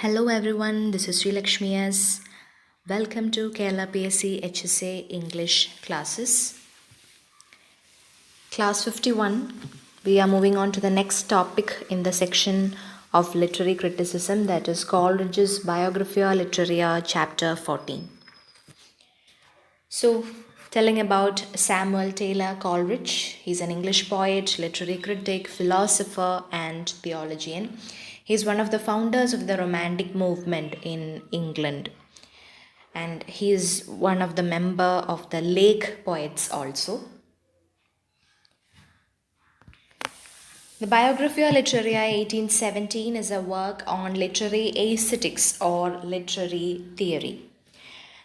Hello everyone, this is Sri Lakshmi S. Welcome to Kerala PSC HSA English classes. Class 51, we are moving on to the next topic in the section of literary criticism, that is Coleridge's Biographia Literaria chapter 14. So, telling about Samuel Taylor Coleridge, he's an English poet, literary critic, philosopher and theologian. He's one of the founders of the Romantic movement in England, and he is one of the member of the Lake Poets also. The Biographia Literaria 1817 is a work on literary aesthetics or literary theory.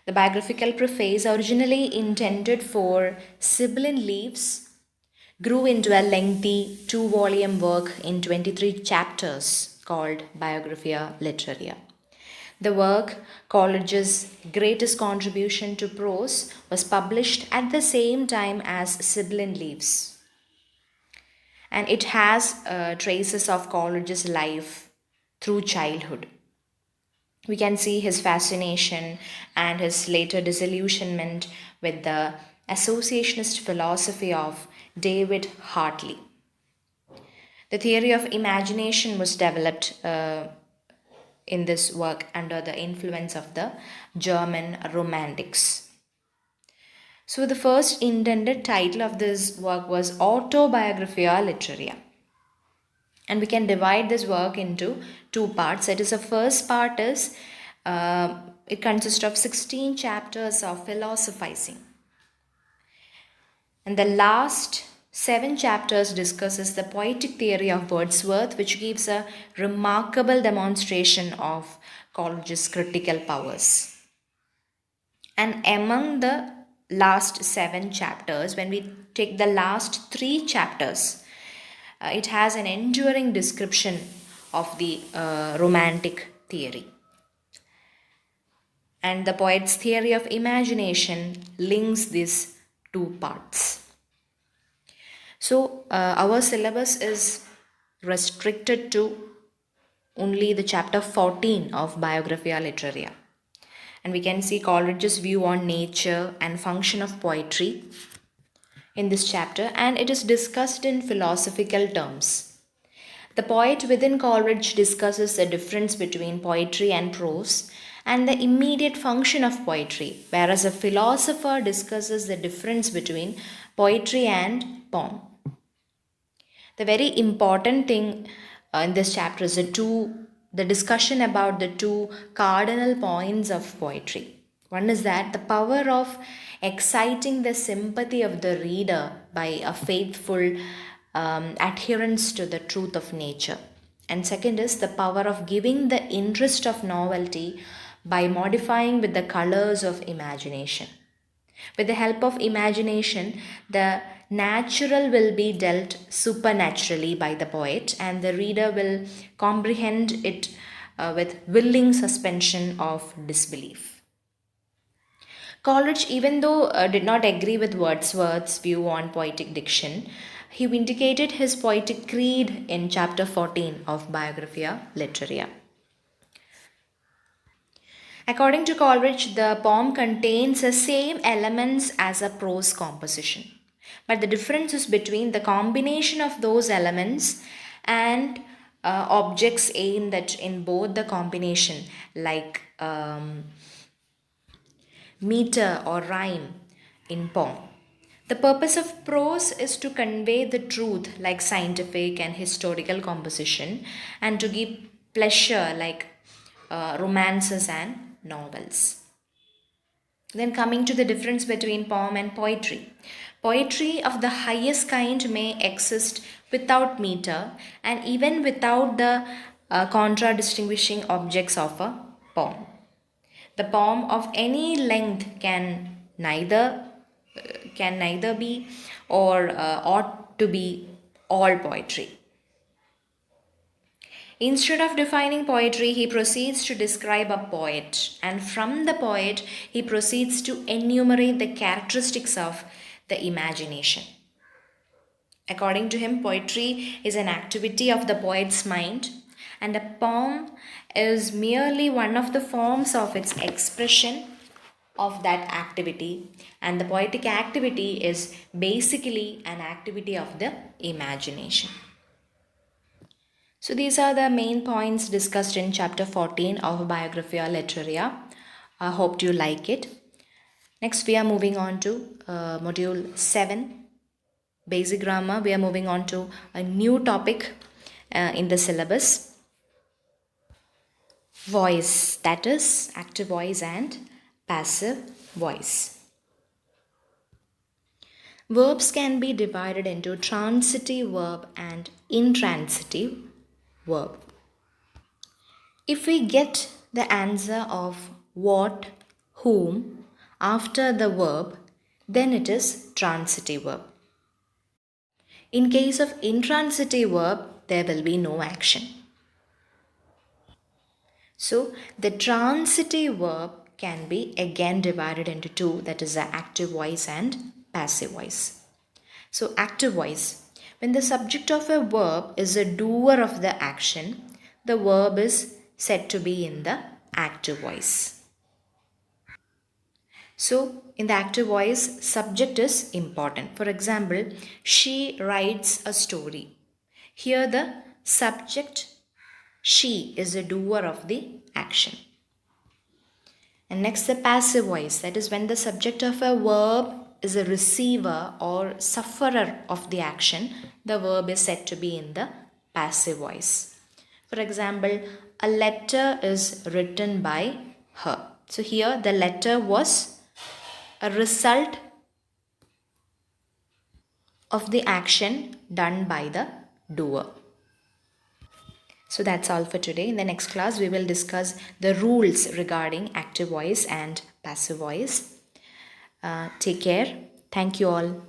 The biographical preface, originally intended for Sibyllin Leaves, grew into a lengthy 2-volume work in 23 chapters called Biographia Literaria. The work, Coleridge's greatest contribution to prose, was published at the same time as Sibyllin Leaves. And it has traces of Coleridge's life through childhood. We can see his fascination and his later disillusionment with the associationist philosophy of David Hartley. The theory of imagination was developed in this work under the influence of the German Romantics. So the first intended title of this work was Autobiographia Literaria. And we can divide this work into two parts. That is, the first part is, it consists of 16 chapters of philosophizing. And the last 7 chapters discusses the poetic theory of Wordsworth, which gives a remarkable demonstration of Coleridge's critical powers. And among the last 7 chapters, when we take the last 3 chapters, it has an enduring description of the romantic theory. And the poet's theory of imagination links these two parts. So our syllabus is restricted to only the chapter 14 of Biographia Literaria. And we can see Coleridge's view on nature and function of poetry in this chapter, and it is discussed in philosophical terms. The poet within Coleridge discusses the difference between poetry and prose and the immediate function of poetry, whereas a philosopher discusses the difference between poetry and poem. The very important thing in this chapter is the discussion about the two cardinal points of poetry. One is that the power of exciting the sympathy of the reader by a faithful adherence to the truth of nature. And second is the power of giving the interest of novelty by modifying with the colors of imagination. With the help of imagination, the natural will be dealt supernaturally by the poet, and the reader will comprehend it with willing suspension of disbelief. Coleridge, even though did not agree with Wordsworth's view on poetic diction, he vindicated his poetic creed in chapter 14 of Biographia Literaria. According to Coleridge, the poem contains the same elements as a prose composition, but the difference is between the combination of those elements and objects aimed at in both the combination, like meter or rhyme in poem. The purpose of prose is to convey the truth, like scientific and historical composition, and to give pleasure, like romances and novels. Then coming to the difference between poem and poetry. Poetry of the highest kind may exist without meter and even without the contradistinguishing objects of a poem. The poem of any length can neither be or ought to be all poetry. Instead of defining poetry, he proceeds to describe a poet, and from the poet, he proceeds to enumerate the characteristics of the imagination. According to him, poetry is an activity of the poet's mind, And a poem is merely one of the forms of its expression of that activity, and the poetic activity is basically an activity of the imagination. So these are the main points discussed in chapter 14 of Biographia Literaria. I hope you like it. Next we are moving on to module 7, basic grammar. We are moving on to a new topic in the syllabus, voice, that is active voice and passive voice. Verbs can be divided into transitive verb and intransitive verb. If we get the answer of what, whom after the verb, then it is transitive verb. In case of intransitive verb, there will be no action. So the transitive verb can be again divided into two, that is the active voice and passive voice. So active voice, when the subject of a verb is a doer of the action, the verb is said to be in the active voice. So in the active voice, subject is important. For example, she writes a story. Here the subject, she, is a doer of the action. And next the passive voice, that is when the subject of a verb is a receiver or sufferer of the action, the verb is said to be in the passive voice. For example, a letter is written by her. So here the letter was a result of the action done by the doer. So that's all for today. In the next class, we will discuss the rules regarding active voice and passive voice. Take care. Thank you all.